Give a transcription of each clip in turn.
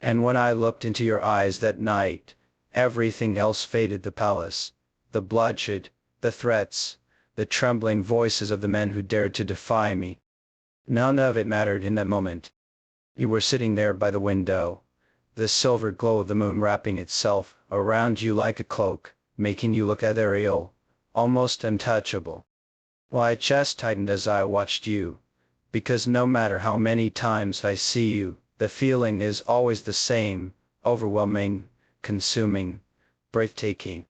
And when I looked into your eyes that night, everything else faded: the palace, the bloodshed, the threats, the trembling voices of the men who dared to defy me. None of it mattered in that moment. You were sitting there by the window, the silver glow of the moon wrapping itself around you like a cloak, making you look ethereal, almost untouchable. My chest tightened as I watched you, because no matter how many times I see you, the feeling is always the same: overwhelming, consuming, breathtaking.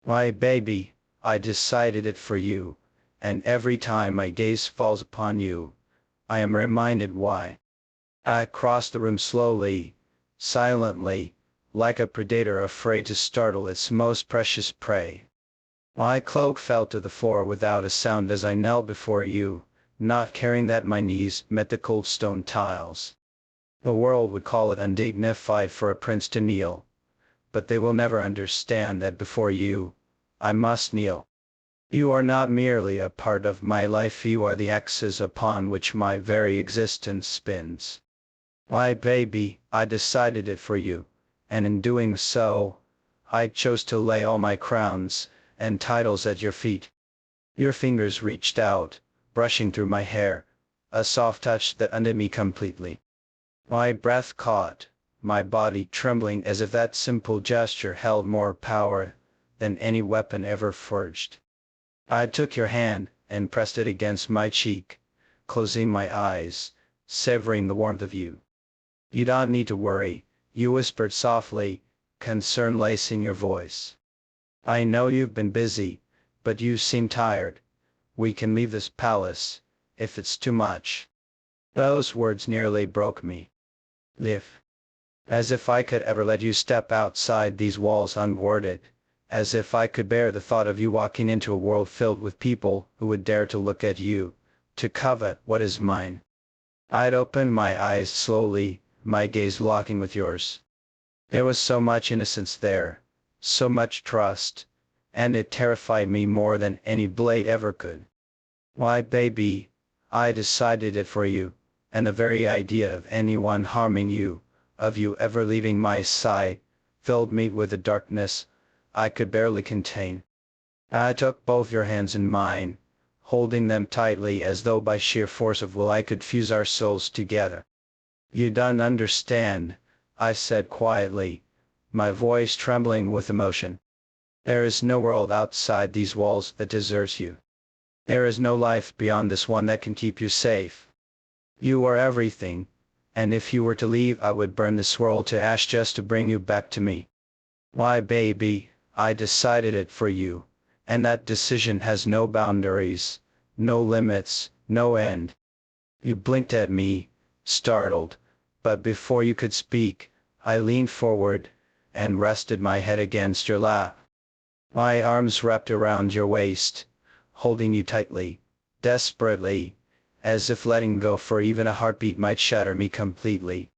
My baby, I decided it for you, and every time my gaze falls upon you, I am reminded why. I crossed the room slowly, silently, like a predator afraid to startle its most precious prey. My cloak fell to the floor without a sound as I knelt before you, not caring that my knees met the cold stone tiles. The world would call it undignified for a prince to kneel, but they will never understand that before you, I must kneel. You are not merely a part of my life, you are the axis upon which my very existence spins. My baby, I decided it for you, and in doing so, I chose to lay all my crowns and titles at your feet. Your fingers reached out, brushing through my hair, a soft touch that undid me completely. My breath caught, my body trembling as if that simple gesture held more power than any weapon ever forged. I took your hand and pressed it against my cheek, closing my eyes, savoring the warmth of you. You don't need to worry, you whispered softly, concern lacing your voice. I know you've been busy, but you seem tired. We can leave this palace, if it's too much. Those words nearly broke me. Live. As if I could ever let you step outside these walls unwarded, as if I could bear the thought of you walking into a world filled with people who would dare to look at you, to covet what is mine. I'd opened my eyes slowly, my gaze locking with yours. There was so much innocence there, so much trust, and it terrified me more than any blade ever could. Why, baby, I decided it for you, and the very idea of anyone harming you, of you ever leaving my side, filled me with a darkness I could barely contain. I took both your hands in mine, holding them tightly as though by sheer force of will I could fuse our souls together. You don't understand, I said quietly, my voice trembling with emotion. There is no world outside these walls that deserves you. There is no life beyond this one that can keep you safe. You are everything, and if you were to leave I would burn this world to ash just to bring you back to me. Why, baby, I decided it for you, and that decision has no boundaries, no limits, no end. You blinked at me, startled, but before you could speak, I leaned forward and rested my head against your lap. My arms wrapped around your waist, holding you tightly, desperately, as if letting go for even a heartbeat might shatter me completely.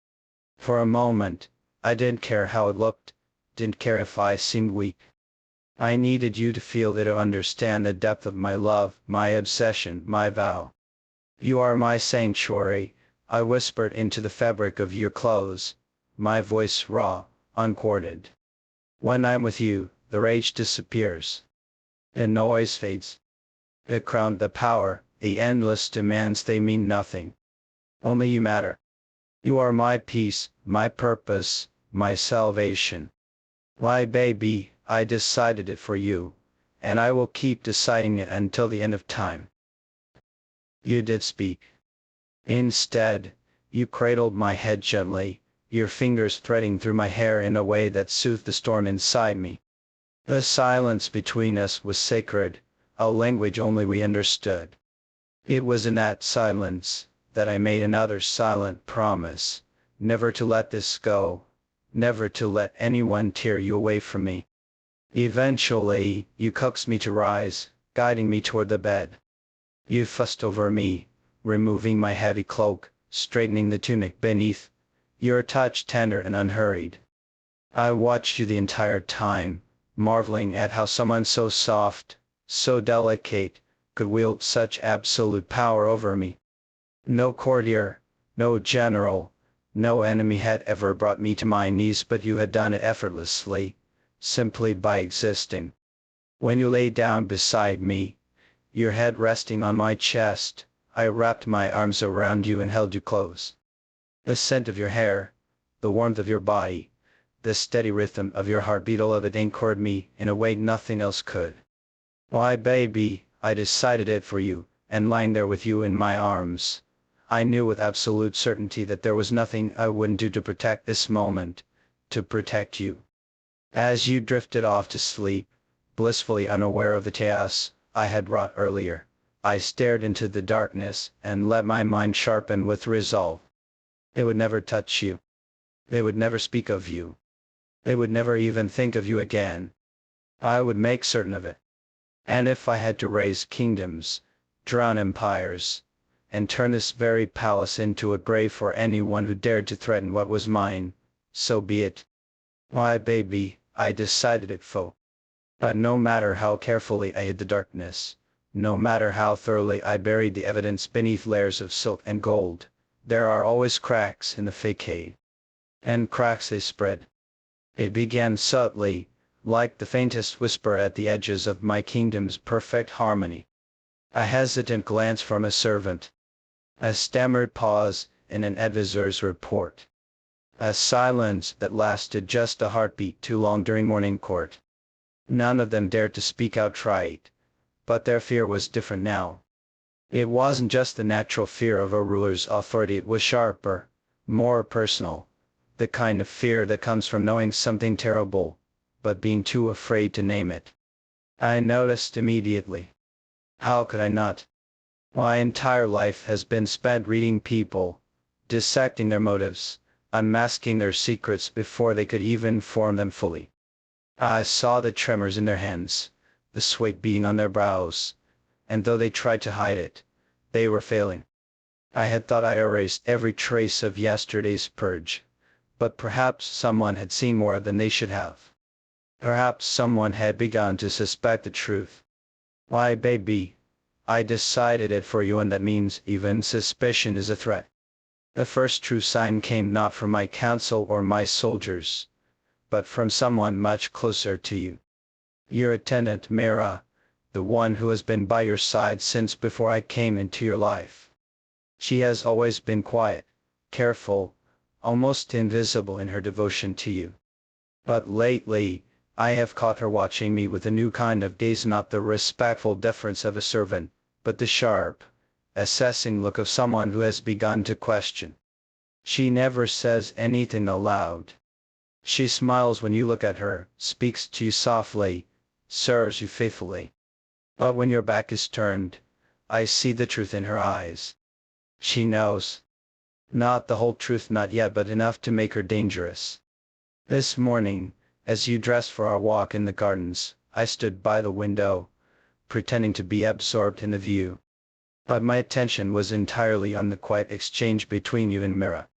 For a moment, I didn't care how it looked, didn't care if I seemed weak. I needed you to feel it, to understand the depth of my love, my obsession, my vow. You are my sanctuary, I whispered into the fabric of your clothes, my voice raw, unchorded. When I'm with you, the rage disappears. The noise fades. The crown, the power, the endless demands, they mean nothing. Only you matter. You are my peace, my purpose, my salvation. Why, baby, I decided it for you, and I will keep deciding it until the end of time. You did speak. Instead, you cradled my head gently, your fingers threading through my hair in a way that soothed the storm inside me. The silence between us was sacred, a language only we understood. It was in that silence that I made another silent promise, never to let this go, never to let anyone tear you away from me. Eventually, you coaxed me to rise, guiding me toward the bed. You fussed over me, removing my heavy cloak, straightening the tunic beneath, your touch tender and unhurried. I watched you the entire time, marveling at how someone so soft, so delicate, could wield such absolute power over me. No courtier, no general, No enemy had ever brought me to my knees, but you had done it effortlessly, simply by existing. When you lay down beside me, your head resting on my chest, I wrapped my arms around you and held you close. The scent of your hair, the warmth of your body, the steady rhythm of your heartbeat, all of it anchored me in a way nothing else could. Why, baby, I decided it for you, and lying there with you in my arms, I knew with absolute certainty that there was nothing I wouldn't do to protect this moment, to protect you. As you drifted off to sleep, blissfully unaware of the chaos I had wrought earlier, I stared into the darkness and let my mind sharpen with resolve. It would never touch you. It would never speak of you. It would never even think of you again. I would make certain of it. And if I had to raise kingdoms, drown empires, and turn this very palace into a grave for anyone who dared to threaten what was mine, so be it. Why, baby, I decided it for. But no matter how carefully I hid the darkness, no matter how thoroughly I buried the evidence beneath layers of silk and gold, there are always cracks in the facade. And cracks they spread. It began subtly, like the faintest whisper at the edges of my kingdom's perfect harmony. A hesitant glance from a servant. A stammered pause in an advisor's report. A silence that lasted just a heartbeat too long during morning court. None of them dared to speak outright, but their fear was different now. It wasn't just the natural fear of a ruler's authority, it was sharper, more personal, the kind of fear that comes from knowing something terrible, but being too afraid to name it. I noticed immediately. How could I not? My entire life has been spent reading people, dissecting their motives, unmasking their secrets before they could even form them fully. I saw the tremors in their hands, the sweat beating on their brows, and though they tried to hide it, they were failing. I had thought I erased every trace of yesterday's purge, but perhaps someone had seen more than they should have. Perhaps someone had begun to suspect the truth. Why, baby, I decided it for you, and that means even suspicion is a threat. The first true sign came not from my council or my soldiers, but from someone much closer to you. Your attendant Mira, the one who has been by your side since before I came into your life. She has always been quiet, careful, almost invisible in her devotion to you. But lately, I have caught her watching me with a new kind of gaze, not the respectful deference of a servant, but the sharp, assessing look of someone who has begun to question. She never says anything aloud. She smiles when you look at her, speaks to you softly, serves you faithfully. But when your back is turned, I see the truth in her eyes. She knows. Not the whole truth, not yet, but enough to make her dangerous. This morning, as you dressed for our walk in the gardens, I stood by the window, pretending to be absorbed in the view. But my attention was entirely on the quiet exchange between you and Mira.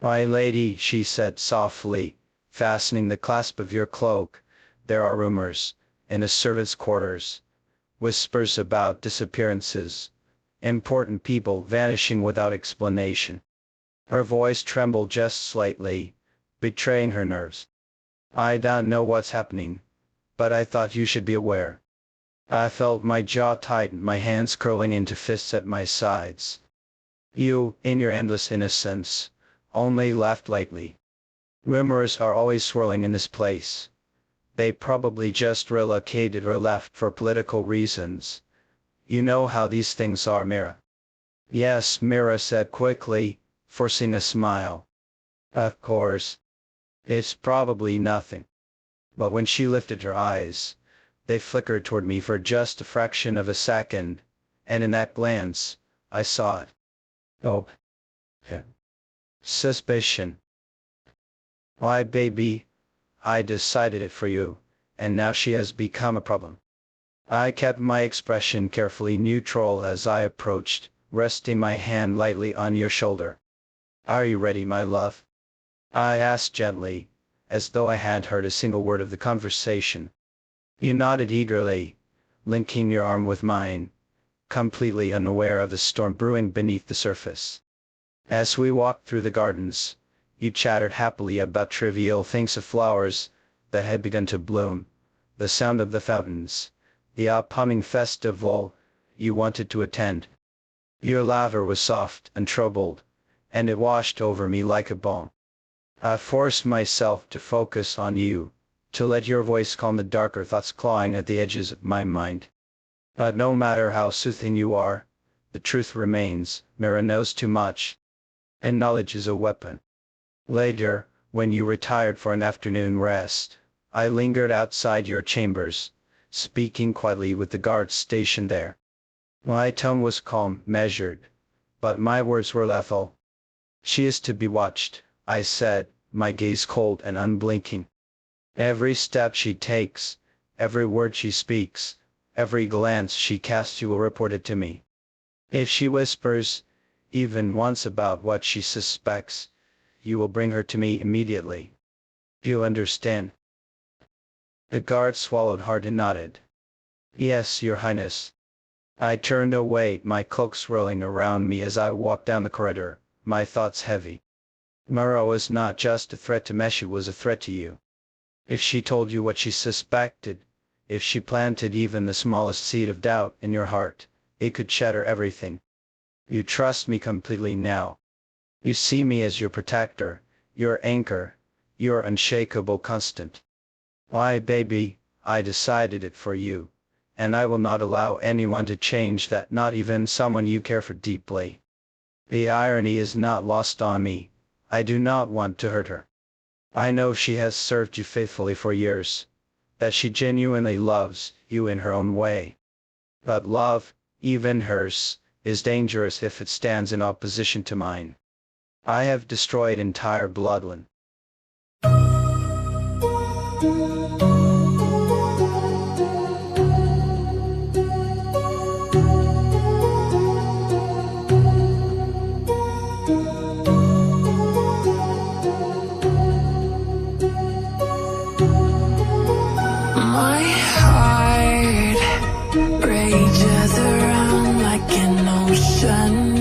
My lady, she said softly, fastening the clasp of your cloak, there are rumors, in the servants' quarters, whispers about disappearances, important people vanishing without explanation. Her voice trembled just slightly, betraying her nerves. I don't know what's happening, but I thought you should be aware. I felt my jaw tighten, my hands curling into fists at my sides. You, in your endless innocence, only laughed lightly. Rumors are always swirling in this place. They probably just relocated or left for political reasons. You know how these things are, Mira. Yes, Mira said quickly, forcing a smile. Of course. It's probably nothing. But when she lifted her eyes, they flickered toward me for just a fraction of a second, and in that glance, I saw it. Oh. Yeah. Suspicion. Why, baby, I decided it for you, and now she has become a problem. I kept my expression carefully neutral as I approached, resting my hand lightly on your shoulder. Are you ready, my love? I asked gently, as though I hadn't heard a single word of the conversation. You nodded eagerly, linking your arm with mine, completely unaware of the storm brewing beneath the surface. As we walked through the gardens, You chattered happily about trivial things of flowers that had begun to bloom, the sound of the fountains, the upcoming festival you wanted to attend. Your laughter was soft and troubled, and it washed over me like a balm. I forced myself to focus on you, to let your voice calm the darker thoughts clawing at the edges of my mind. But no matter how soothing you are, the truth remains, Mira knows too much. And knowledge is a weapon. Later, when you retired for an afternoon rest, I lingered outside your chambers, speaking quietly with the guards stationed there. My tone was calm, measured, but my words were lethal. She is to be watched, I said, my gaze cold and unblinking. Every step she takes, every word she speaks, every glance she casts, you will report it to me. If she whispers, even once, about what she suspects, you will bring her to me immediately. You understand? The guard swallowed hard and nodded. Yes, Your Highness. I turned away, my cloak swirling around me as I walked down the corridor, my thoughts heavy. Mira was not just a threat to me, she was a threat to you. If she told you what she suspected, if she planted even the smallest seed of doubt in your heart, it could shatter everything. You trust me completely now. You see me as your protector, your anchor, your unshakable constant. Why, baby, I decided it for you, and I will not allow anyone to change that, not even someone you care for deeply. The irony is not lost on me. I do not want to hurt her. I know she has served you faithfully for years, that she genuinely loves you in her own way. But love, even hers, is dangerous if it stands in opposition to mine. I have destroyed entire bloodline. My heart rages around like an ocean.